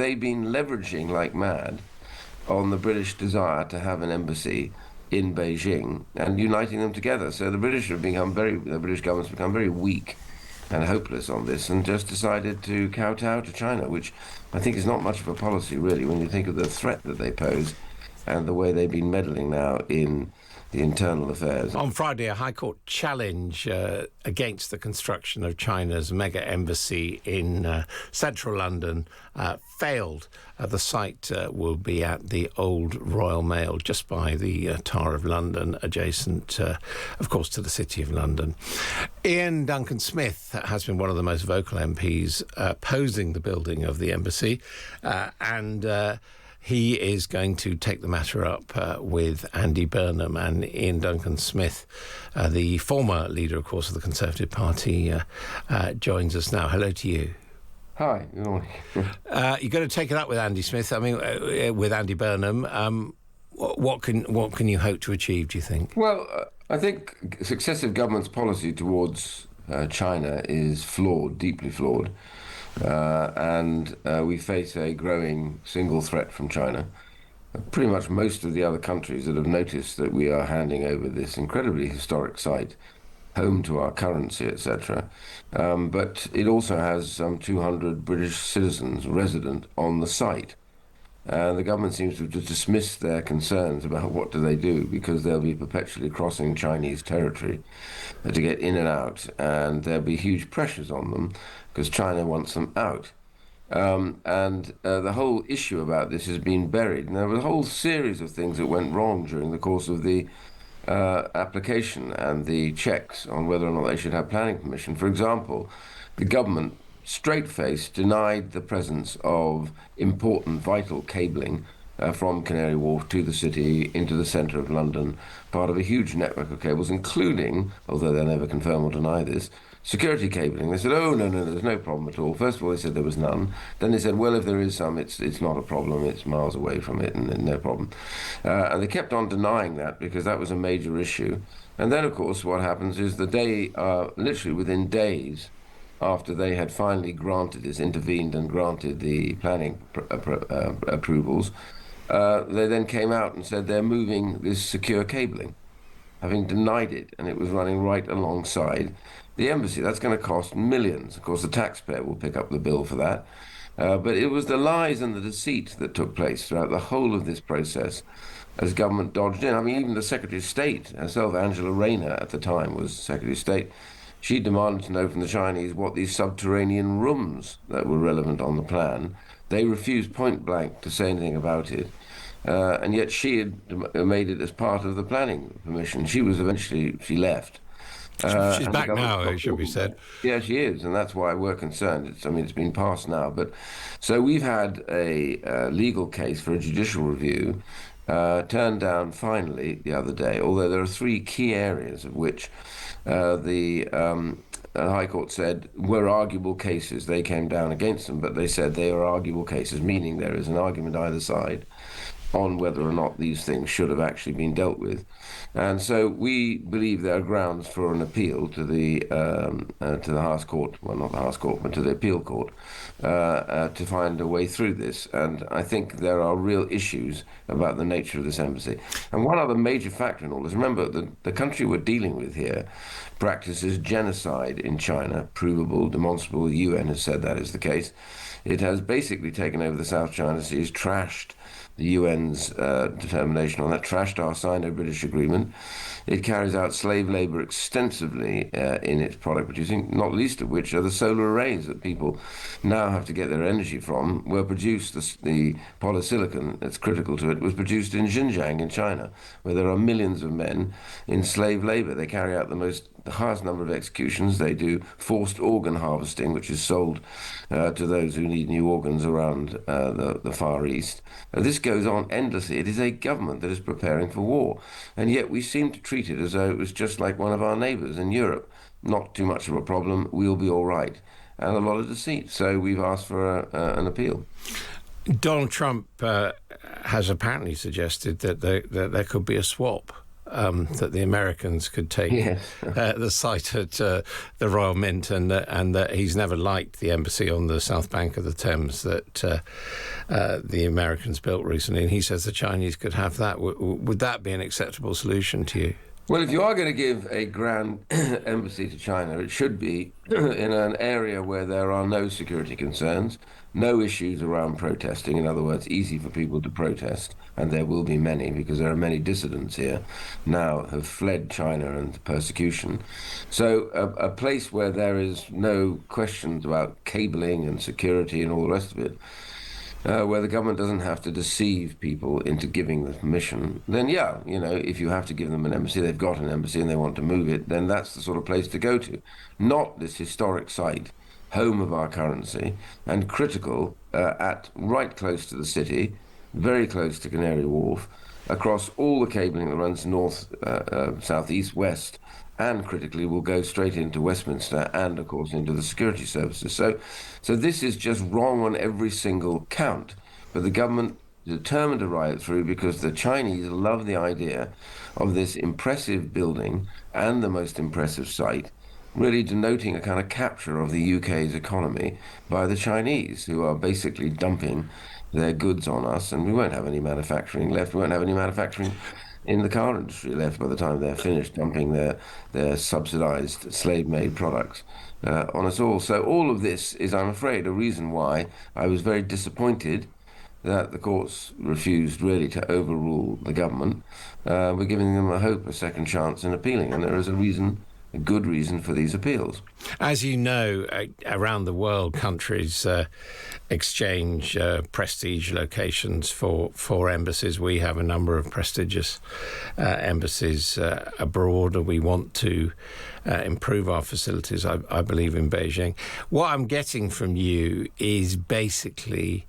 they've been leveraging like mad on the British desire to have an embassy in Beijing and uniting them together. So the British government's become very weak and hopeless on this, and just decided to kowtow to China, which I think is not much of a policy, really, when you think of the threat that they pose and the way they've been meddling now in the internal affairs. On Friday, a High Court challenge against the construction of China's mega embassy in central London failed. The site will be at the Old Royal Mail, just by the Tower of London, adjacent, of course, to the City of London. Iain Duncan Smith has been one of the most vocal MPs opposing the building of the embassy, and he is going to take the matter up with Andy Burnham. And Iain Duncan Smith, the former leader, of course, of the Conservative Party, joins us now. Hello to you. Hi, good morning. You've got to take it up with Andy Smith. I mean, with Andy Burnham. What can you hope to achieve, do you think? Well, I think successive governments' policy towards China is flawed, deeply flawed. And we face a growing single threat from China. Pretty much most of the other countries that have noticed that we are handing over this incredibly historic site, home to our currency, etc. But it also has some 200 British citizens resident on the site. The government seems to have dismissed their concerns about what do they do, because they'll be perpetually crossing Chinese territory to get in and out, and there'll be huge pressures on them because China wants them out. The whole issue about this has been buried. And there was a whole series of things that went wrong during the course of the application and the checks on whether or not they should have planning permission. For example, the government straight-faced denied the presence of important, vital cabling from Canary Wharf to the city, into the centre of London, part of a huge network of cables, including, although they'll never confirm or deny this, security cabling. They said, oh, no, there's no problem at all. First of all, they said there was none. Then they said, well, if there is some, it's not a problem. It's miles away from it and no problem. And they kept on denying that because that was a major issue. And then, of course, what happens is the day, literally within days, after they had finally intervened and granted the planning approvals, they then came out and said they're moving this secure cabling, having denied it, and it was running right alongside the embassy. That's going to cost millions. Of course, the taxpayer will pick up the bill for that. But it was the lies and the deceit that took place throughout the whole of this process as government dodged in. I mean, even the Secretary of State herself, Angela Rayner, at the time was Secretary of State, she demanded to know from the Chinese what these subterranean rooms that were relevant on the plan. They refused point blank to say anything about it. And yet she had made it as part of the planning permission. She left. She's back now, it should be said. Yeah, she is, and that's why we're concerned. It's been passed now. But so we've had a legal case for a judicial review turned down finally the other day, although there are three key areas of which the High Court said were arguable cases. They came down against them, but they said they are arguable cases, meaning there is an argument either side on whether or not these things should have actually been dealt with. And so we believe there are grounds for an appeal to the House Court, well, not the House Court, but to the Appeal Court, to find a way through this. And I think there are real issues about the nature of this embassy. And one other major factor in all this, remember, the country we're dealing with here practices genocide in China, provable, demonstrable. The UN has said that is the case. It has basically taken over the South China Sea, trashed the UN's determination on that, trashed our Sino-British agreement. It carries out slave labour extensively in its product producing, not least of which are the solar arrays that people now have to get their energy from, were produced, the polysilicon that's critical to it, was produced in Xinjiang in China, where there are millions of men in slave labour. They carry out the highest number of executions. They do forced organ harvesting, which is sold to those who need new organs around the Far East. This goes on endlessly. It is a government that is preparing for war, and yet we seem to treat it as though it was just like one of our neighbours in Europe. Not too much of a problem, we'll be all right. And a lot of deceit. So we've asked for an appeal. Donald Trump has apparently suggested that there could be a swap that the Americans could take Yes. the site at the Royal Mint, and that he's never liked the embassy on the south bank of the Thames that the Americans built recently, and he says the Chinese could have that. Would that be an acceptable solution to you? Well, if you are going to give a grand embassy to China, it should be in an area where there are no security concerns, no issues around protesting. In other words, easy for people to protest, and there will be many because there are many dissidents here now have fled China and persecution. So a place where there is no questions about cabling and security and all the rest of it, where the government doesn't have to deceive people into giving the permission, then yeah, if you have to give them an embassy, they've got an embassy and they want to move it, then that's the sort of place to go to. Not this historic site, home of our currency, and critical at right close to the city, very close to Canary Wharf, across all the cabling that runs north, south, east, west, and critically will go straight into Westminster and, of course, into the security services. So this is just wrong on every single count. But the government is determined to ride it through because the Chinese love the idea of this impressive building and the most impressive site, really denoting a kind of capture of the UK's economy by the Chinese, who are basically dumping their goods on us, and we won't have any manufacturing left. We won't have any manufacturing in the car industry left by the time they're finished dumping their subsidized slave-made products on us all. So all of this is, I'm afraid, a reason why I was very disappointed that the courts refused really to overrule the government. We're giving them a second chance in appealing, and there is a good reason for these appeals. As you know, around the world, countries exchange prestige locations for embassies. We have a number of prestigious embassies abroad, and we want to improve our facilities, I believe, in Beijing. What I'm getting from you is basically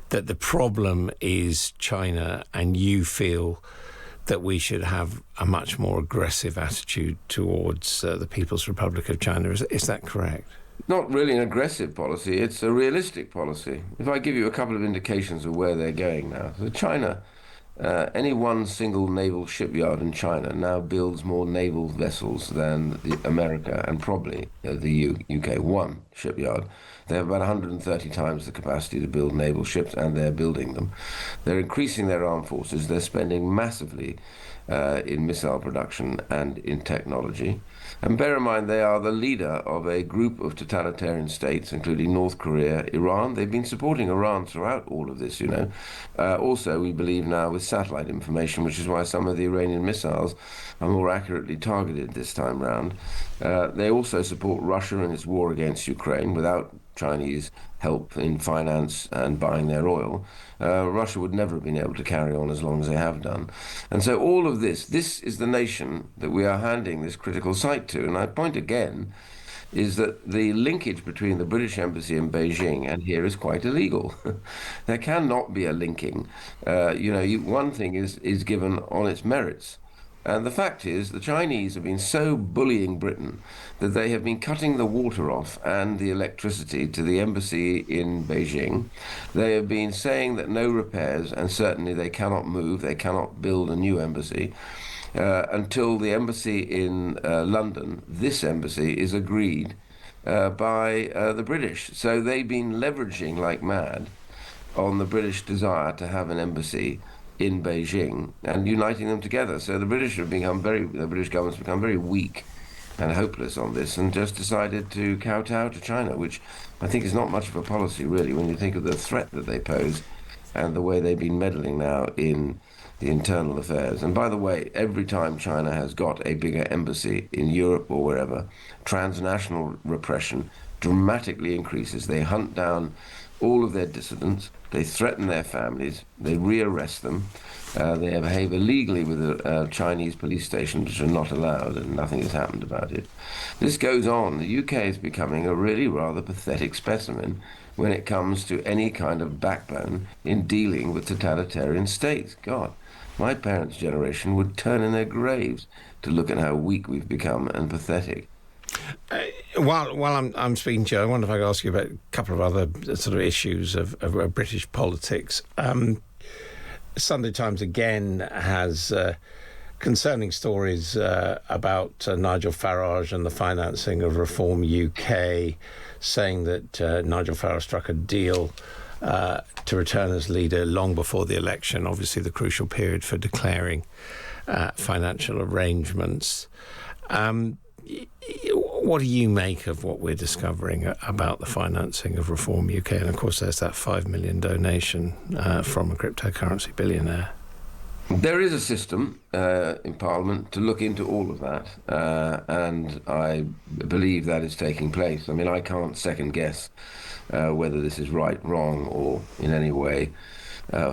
that the problem is China, and you feel that we should have a much more aggressive attitude towards the People's Republic of China. Is that correct? Not really an aggressive policy, it's a realistic policy. If I give you a couple of indications of where they're going now. So China, any one single naval shipyard in China now builds more naval vessels than America and probably the UK. One shipyard. They have about 130 times the capacity to build naval ships, and they're building them. They're increasing their armed forces. They're spending massively in missile production and in technology. And bear in mind, they are the leader of a group of totalitarian states, including North Korea, Iran. They've been supporting Iran throughout all of this, Also, we believe now with satellite information, which is why some of the Iranian missiles are more accurately targeted this time round. They also support Russia in its war against Ukraine without Chinese help in finance and buying their oil. Russia would never have been able to carry on as long as they have done. And so all of this is the nation that we are handing this critical site to. And my point again is that the linkage between the British Embassy in Beijing and here is quite illegal. There cannot be a linking. One thing is given on its merits. And the fact is, the Chinese have been so bullying Britain that they have been cutting the water off and the electricity to the embassy in Beijing. They have been saying that no repairs, and certainly they cannot move, they cannot build a new embassy, until the embassy in London, this embassy, is agreed by the British. So they've been leveraging like mad on the British desire to have an embassy in Beijing and uniting them together. So the British government's become very weak and hopeless on this, and just decided to kowtow to China, which I think is not much of a policy really when you think of the threat that they pose and the way they've been meddling now in the internal affairs. And by the way, every time China has got a bigger embassy in Europe or wherever, transnational repression dramatically increases. They hunt down all of their dissidents, they threaten their families, they rearrest them, they behave illegally with the Chinese police stations, which are not allowed, and nothing has happened about it. This goes on. The UK is becoming a really rather pathetic specimen when it comes to any kind of backbone in dealing with totalitarian states. God, my parents' generation would turn in their graves to look at how weak we've become and pathetic. While I'm speaking to you, I wonder if I could ask you about a couple of other sort of issues of British politics. Sunday Times again has concerning stories about Nigel Farage and the financing of Reform UK, saying that Nigel Farage struck a deal to return as leader long before the election, obviously the crucial period for declaring financial arrangements. What do you make of what we're discovering about the financing of Reform UK? And of course, there's that $5 million donation from a cryptocurrency billionaire. There is a system in Parliament to look into all of that, and I believe that is taking place. I mean, I can't second guess whether this is right, wrong, or in any way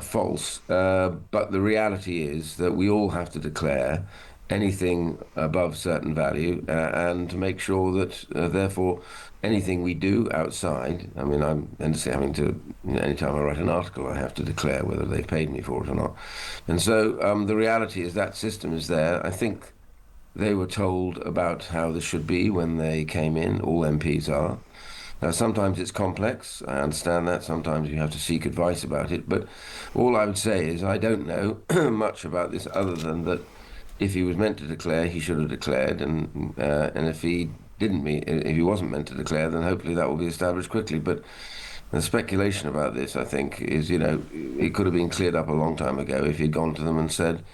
false. But the reality is that we all have to declare anything above certain value and to make sure that, therefore, anything we do outside, I mean, I'm endlessly having to, anytime I write an article, I have to declare whether they paid me for it or not. And so the reality is that system is there. I think they were told about how this should be when they came in. All MPs are. Now, sometimes it's complex. I understand that. Sometimes you have to seek advice about it. But all I would say is I don't know much about this other than that if he was meant to declare, he should have declared. And if he didn't mean, if he wasn't meant to declare, then hopefully that will be established quickly. But the speculation about this, I think, is, it could have been cleared up a long time ago if he'd gone to them and said,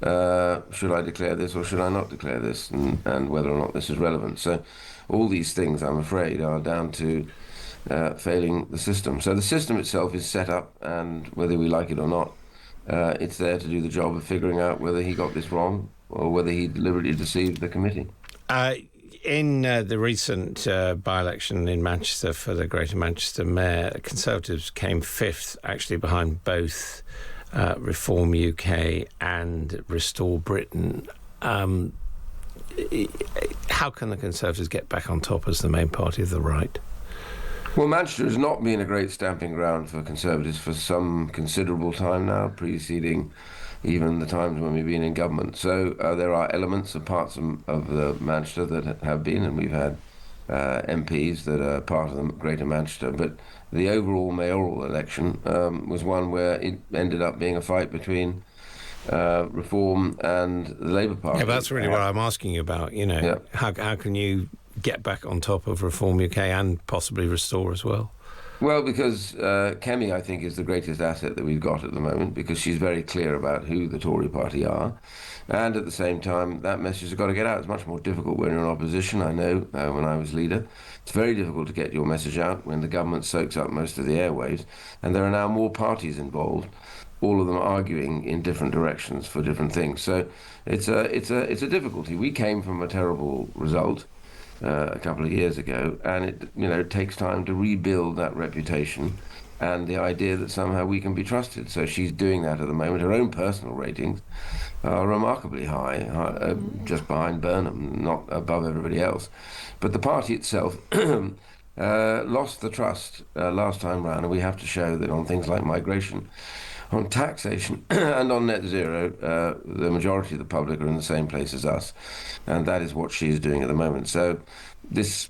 should I declare this or should I not declare this, and whether or not this is relevant. So all these things, I'm afraid, are down to failing the system. So the system itself is set up, and whether we like it or not, it's there to do the job of figuring out whether he got this wrong or whether he deliberately deceived the committee. In the recent by-election in Manchester for the Greater Manchester Mayor, Conservatives came fifth, actually, behind both Reform UK and Restore Britain. How can the Conservatives get back on top as the main party of the right? Well, Manchester has not been a great stamping ground for Conservatives for some considerable time now, preceding even the times when we've been in government. So there are elements of parts of Manchester that have been, and we've had MPs that are part of the Greater Manchester. But the overall mayoral election was one where it ended up being a fight between Reform and the Labour Party. Yeah, but that's really what I'm asking you about. How can you get back on top of Reform UK and possibly Restore as well? Well, because Kemi, I think, is the greatest asset that we've got at the moment, because she's very clear about who the Tory party are. And at the same time, that message has got to get out. It's much more difficult when you're in opposition. I know when I was leader, it's very difficult to get your message out when the government soaks up most of the airwaves. And there are now more parties involved, all of them arguing in different directions for different things. So it's a difficulty. We came from a terrible result a couple of years ago, and it takes time to rebuild that reputation and the idea that somehow we can be trusted. So she's doing that at the moment. Her own personal ratings are remarkably high, just behind Burnham, not above everybody else. But the party itself lost the trust last time round, and we have to show that on things like migration, on taxation and on net zero, the majority of the public are in the same place as us, and that is what she is doing at the moment. So this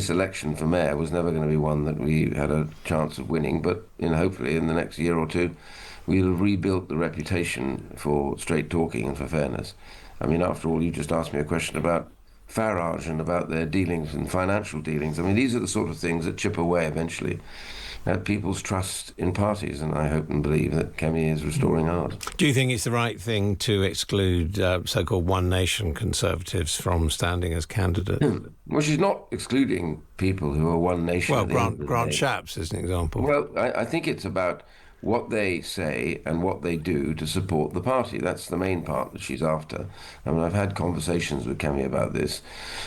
election for mayor was never going to be one that we had a chance of winning, but hopefully in the next year or two we'll have rebuilt the reputation for straight talking and for fairness. I mean, after all, you just asked me a question about Farage and about their dealings and financial dealings. I mean, these are the sort of things that chip away eventually at people's trust in parties, and I hope and believe that Kemi is restoring ours. Do you think it's the right thing to exclude so-called One Nation Conservatives from standing as candidates? Well, she's not excluding people who are One Nation. Well, Grant Shapps is an example. Well, I think it's about what they say and what they do to support the party. That's the main part that she's after. I mean, I've had conversations with Kemi about this.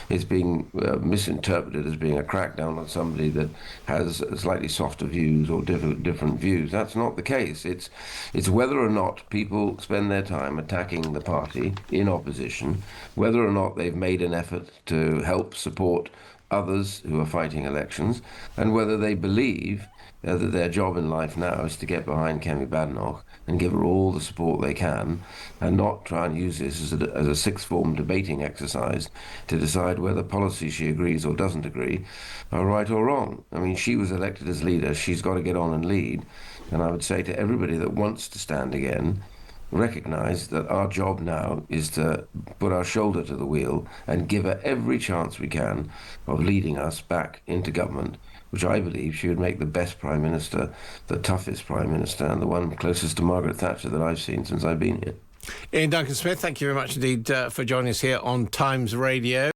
It's being misinterpreted as being a crackdown on somebody that has slightly softer views or different views. That's not the case. It's whether or not people spend their time attacking the party in opposition, whether or not they've made an effort to help support others who are fighting elections, and whether they believe that their job in life now is to get behind Kemi Badenoch and give her all the support they can, and not try and use this as a sixth form debating exercise to decide whether policies she agrees or doesn't agree are right or wrong. I mean, she was elected as leader. She's got to get on and lead. And I would say to everybody that wants to stand again, recognise that our job now is to put our shoulder to the wheel and give her every chance we can of leading us back into government, which I believe she would make the best Prime Minister, the toughest Prime Minister, and the one closest to Margaret Thatcher that I've seen since I've been here. Iain Duncan Smith, thank you very much indeed for joining us here on Times Radio.